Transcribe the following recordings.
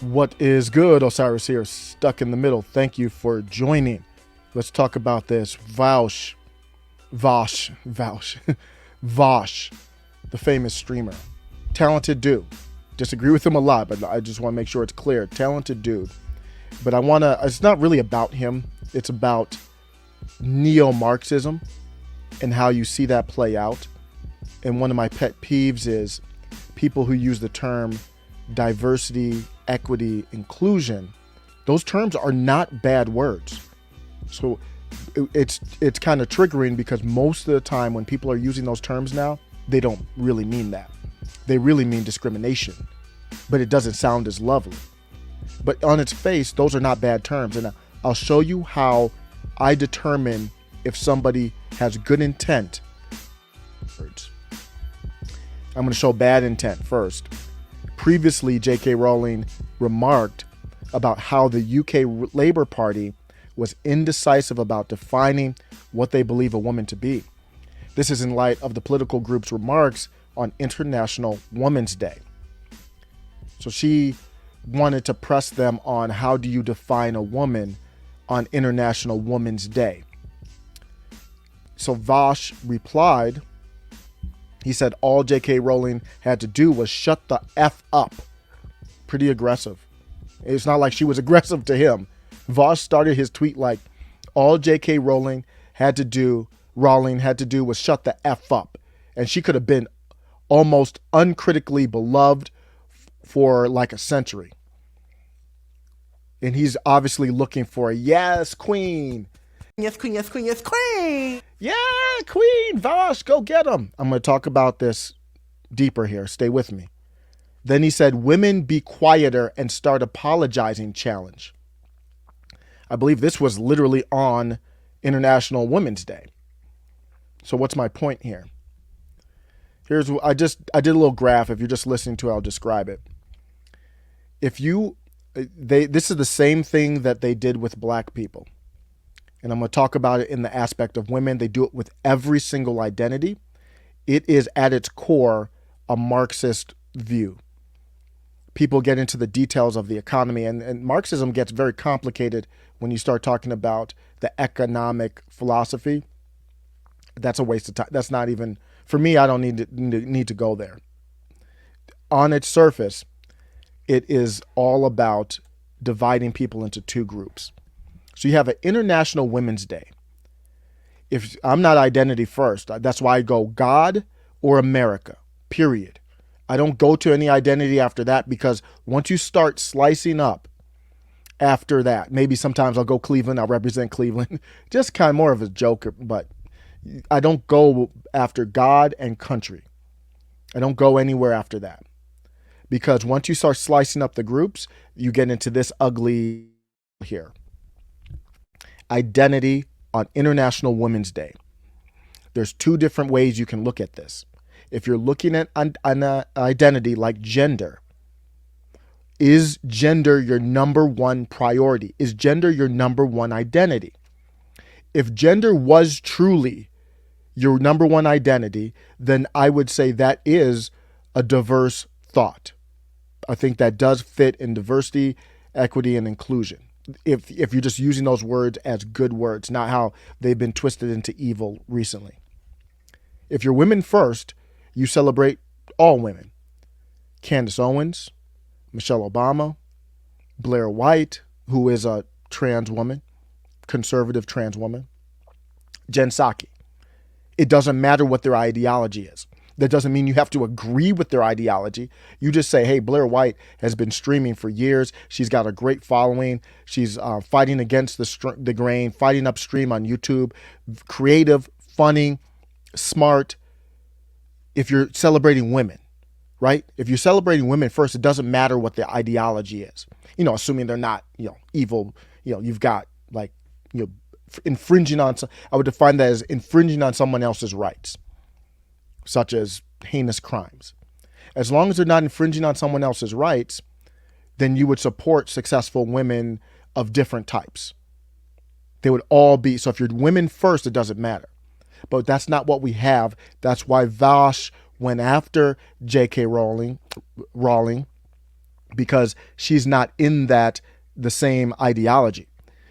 What is good? Osiris here, stuck in the middle. Thank you for joining. Let's talk about this. Vaush, Vaush, the famous streamer. Talented dude. Disagree with him a lot, but I just want to make sure it's clear. Talented dude. But it's not really about him. It's about neo-Marxism and how you see that play out. And one of my pet peeves is people who use the term diversity, equity, inclusion. Those terms are not bad words. So it's kind of triggering because most of the time when people are using those terms now, they don't really mean that. They really mean discrimination, but it doesn't sound as lovely. But on its face, those are not bad terms. And I'll show you how I determine if somebody has good intent. I'm going to show bad intent first. Previously, J.K. Rowling remarked about how the UK Labour Party was indecisive about defining what they believe a woman to be. This is in light of the political group's remarks on International Women's Day. So she wanted to press them on how do you define a woman on International Women's Day. So Vaush replied, he said all J.K. Rowling had to do was shut the F up. Pretty aggressive. It's not like she was aggressive to him. Vaush started his tweet like, all J.K. Rowling had to do was shut the F up. And she could have been almost uncritically beloved for like a century. And he's obviously looking for a yes, queen. Yes, queen, yes, queen, yes, queen. Yeah, queen, Vaush, go get him. I'm going to talk about this deeper here. Stay with me. Then he said, women be quieter and start apologizing challenge. I believe this was literally on International Women's Day. So what's my point here? I did a little graph. If you're just listening to it, I'll describe it. This is the same thing that they did with black people. And I'm going to talk about it in the aspect of women. They do it with every single identity. It is at its core a Marxist view. People get into the details of the economy, and Marxism gets very complicated when you start talking about the economic philosophy. That's a waste of time. That's not even, for me, I don't need to go there. On its surface, it is all about dividing people into two groups. So you have an International Women's Day. If I'm not identity first, that's why I go God or America, period. I don't go to any identity after that because once you start slicing up after that, maybe sometimes I'll go Cleveland, I'll represent Cleveland, just kind of more of a joker, but I don't go after God and country. I don't go anywhere after that. Because once you start slicing up the groups, you get into this ugly here. Identity on International Women's Day. There's two different ways you can look at this. If you're looking at an identity like gender, is gender your number one priority? Is gender your number one identity? If gender was truly your number one identity, then I would say that is a diverse thought. I think that does fit in diversity, equity, and inclusion. If you're just using those words as good words, not how they've been twisted into evil recently. If you're women first, you celebrate all women. Candace Owens, Michelle Obama, Blair White, who is a trans woman, conservative trans woman, Jen Psaki. It doesn't matter what their ideology is. That doesn't mean you have to agree with their ideology. You just say, hey, Blair White has been streaming for years. She's got a great following. She's fighting against the grain, fighting upstream on YouTube, creative, funny, smart. If you're celebrating women, right? If you're celebrating women first, it doesn't matter what the ideology is. Assuming they're not, evil, you've got infringing on, I would define that as infringing on someone else's rights, such as heinous crimes. As long as they're not infringing on someone else's rights, then you would support successful women of different types. They would all be, so if you're women first, it doesn't matter. But that's not what we have. That's why Vaush went after J.K. Rowling because she's not in the same ideology.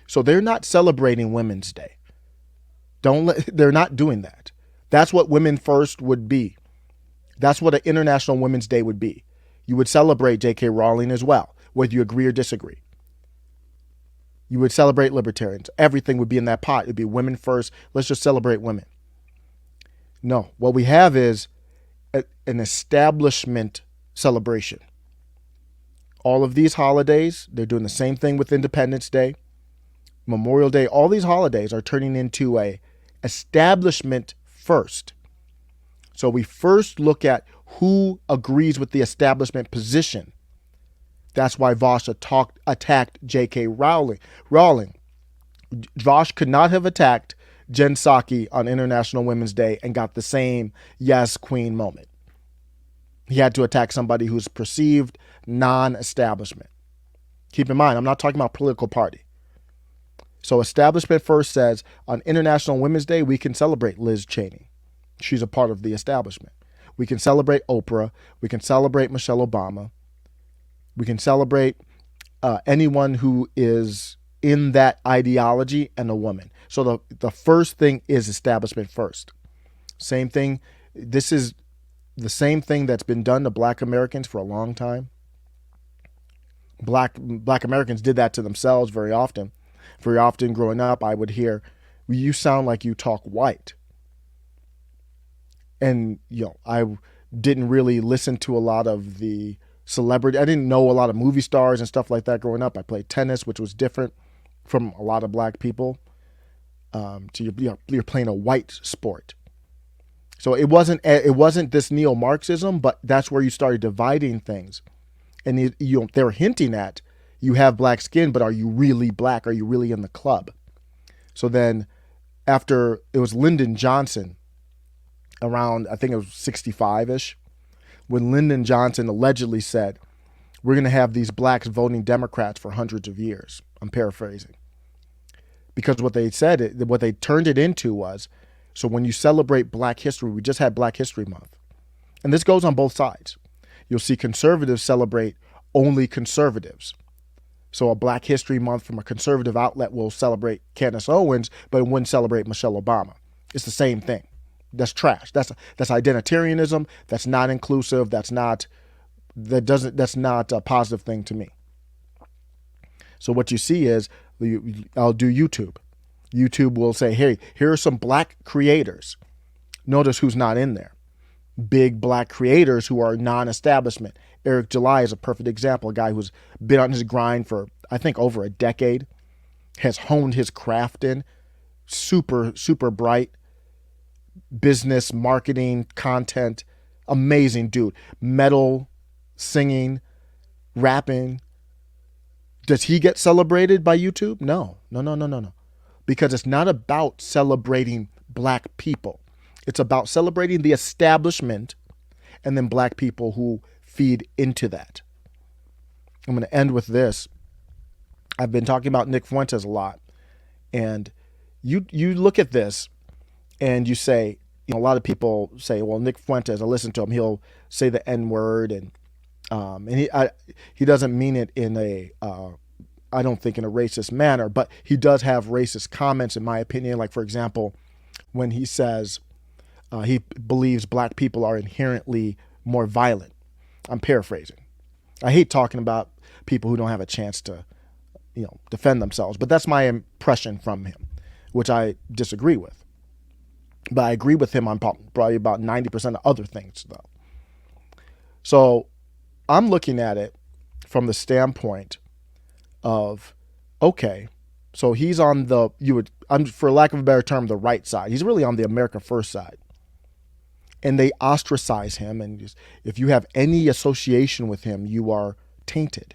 So they're not celebrating Women's Day. They're not doing that. That's what Women First would be. That's what an International Women's Day would be. You would celebrate J.K. Rowling as well, whether you agree or disagree. You would celebrate libertarians. Everything would be in that pot. It'd be women first. Let's just celebrate women. No, what we have is an establishment celebration. All of these holidays, they're doing the same thing with Independence Day, Memorial Day. All these holidays are turning into a establishment first. So we first look at who agrees with the establishment position. That's why Vaush attacked J.K. Rowling. Vaush could not have attacked Jen Psaki on International Women's Day and got the same yes, queen moment. He had to attack somebody who's perceived non-establishment. Keep in mind, I'm not talking about political party. So establishment first says on International Women's Day, we can celebrate Liz Cheney. She's a part of the establishment. We can celebrate Oprah. We can celebrate Michelle Obama. We can celebrate anyone who is in that ideology and a woman. So the first thing is establishment first. Same thing. This is the same thing that's been done to Black Americans for a long time. Black Americans did that to themselves very often. Very often growing up, I would hear, "You sound like you talk white." And, I didn't really listen to a lot of the celebrity. I didn't know a lot of movie stars and stuff like that growing up. I played tennis, which was different from a lot of black people. So you're playing a white sport. So it wasn't this neo-Marxism, but that's where you started dividing things. And they were hinting at, you have black skin, but are you really black? Are you really in the club? So then after, it was Lyndon Johnson around, I think it was 65-ish, when Lyndon Johnson allegedly said, we're going to have these blacks voting Democrats for hundreds of years. I'm paraphrasing. Because what they said, what they turned it into was, so when you celebrate Black History, we just had Black History Month. And this goes on both sides. You'll see conservatives celebrate only conservatives. So a Black History Month from a conservative outlet will celebrate Candace Owens, but it wouldn't celebrate Michelle Obama. It's the same thing. That's trash. That's identitarianism. That's not inclusive. That's not a positive thing to me. So what you see is, I'll do YouTube. YouTube will say, hey, here are some black creators. Notice who's not in there. Big black creators who are non-establishment. Eric July is a perfect example. A guy who's been on his grind for, I think, over a decade, has honed his craft in, super, super bright, business, marketing, content, amazing dude. Metal, singing, rapping. Does he get celebrated by YouTube? No. Because it's not about celebrating black people. It's about celebrating the establishment and then black people who feed into that. I'm going to end with this. I've been talking about Nick Fuentes a lot. And you look at this and you say, a lot of people say, well, Nick Fuentes, I listen to him, he'll say the N-word and he doesn't mean it in I don't think in a racist manner, but he does have racist comments, in my opinion. Like, for example, when he says he believes black people are inherently more violent. I'm paraphrasing. I hate talking about people who don't have a chance to, defend themselves, but that's my impression from him, which I disagree with. But I agree with him on probably about 90% of other things, though. So I'm looking at it from the standpoint of, okay, so he's on for lack of a better term, the right side. He's really on the America First side. And they ostracize him. And if you have any association with him, you are tainted.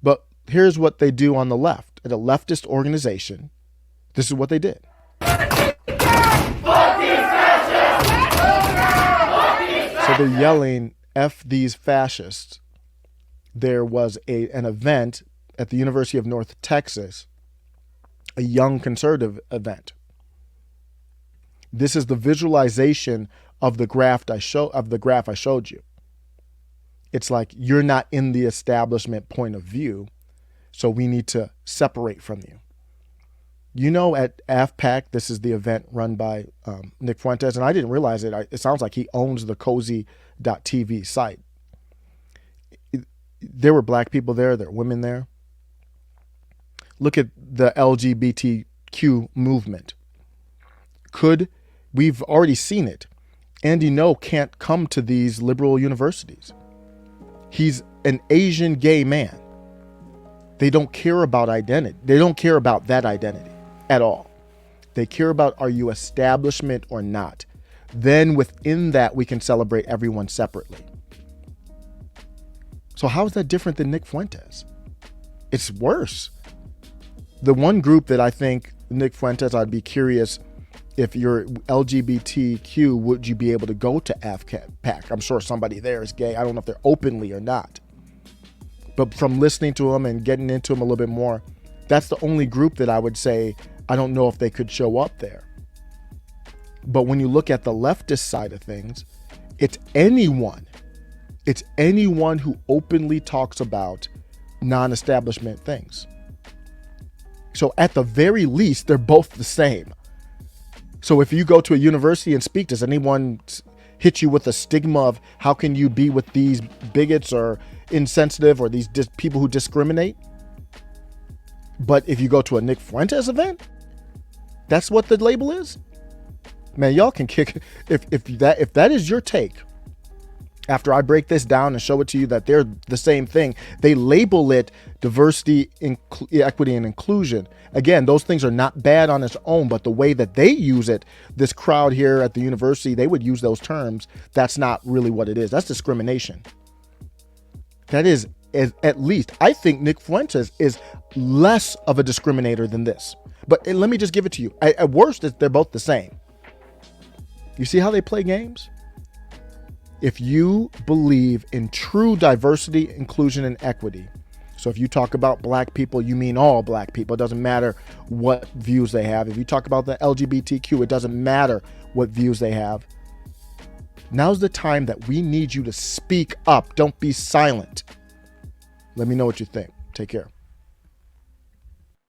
But here's what they do on the left. At a leftist organization, this is what they did. So they're yelling, F these fascists. There was an event at the University of North Texas, a young conservative event. This is the visualization of the graph I showed you. It's like you're not in the establishment point of view, so we need to separate from you. You know, at AFPAC, this is the event run by Nick Fuentes, and I didn't realize it. It sounds like he owns the cozy.tv site. There were black people there, there were women there. Look at the LGBTQ movement. We've already seen it. Andy Ngo can't come to these liberal universities. He's an Asian gay man. They don't care about identity. They don't care about that identity at all. They care about, are you establishment or not? Then within that, we can celebrate everyone separately. So how is that different than Nick Fuentes? It's worse. The one group that I think Nick Fuentes, I'd be curious, if you're LGBTQ, would you be able to go to AFPAC? I'm sure somebody there is gay. I don't know if they're openly or not. But from listening to him and getting into him a little bit more, that's the only group that I would say, I don't know if they could show up there. But when you look at the leftist side of things, it's anyone who openly talks about non-establishment things. So at the very least, they're both the same. So if you go to a university and speak, does anyone hit you with a stigma of how can you be with these bigots or insensitive or these people who discriminate? But if you go to a Nick Fuentes event, that's what the label is? Man, y'all can kick if that is your take. After I break this down and show it to you that they're the same thing, they label it diversity, equity, and inclusion. Again, those things are not bad on its own, but the way that they use it, this crowd here at the university, they would use those terms. That's not really what it is. That's discrimination. That is, at least, I think Nick Fuentes is less of a discriminator than this. But let me just give it to you. At worst, they're both the same. You see how they play games? If you believe in true diversity, inclusion, and equity, so if you talk about black people, you mean all black people. It doesn't matter what views they have. If you talk about the LGBTQ, it doesn't matter what views they have. Now's the time that we need you to speak up. Don't be silent. Let me know what you think. Take care.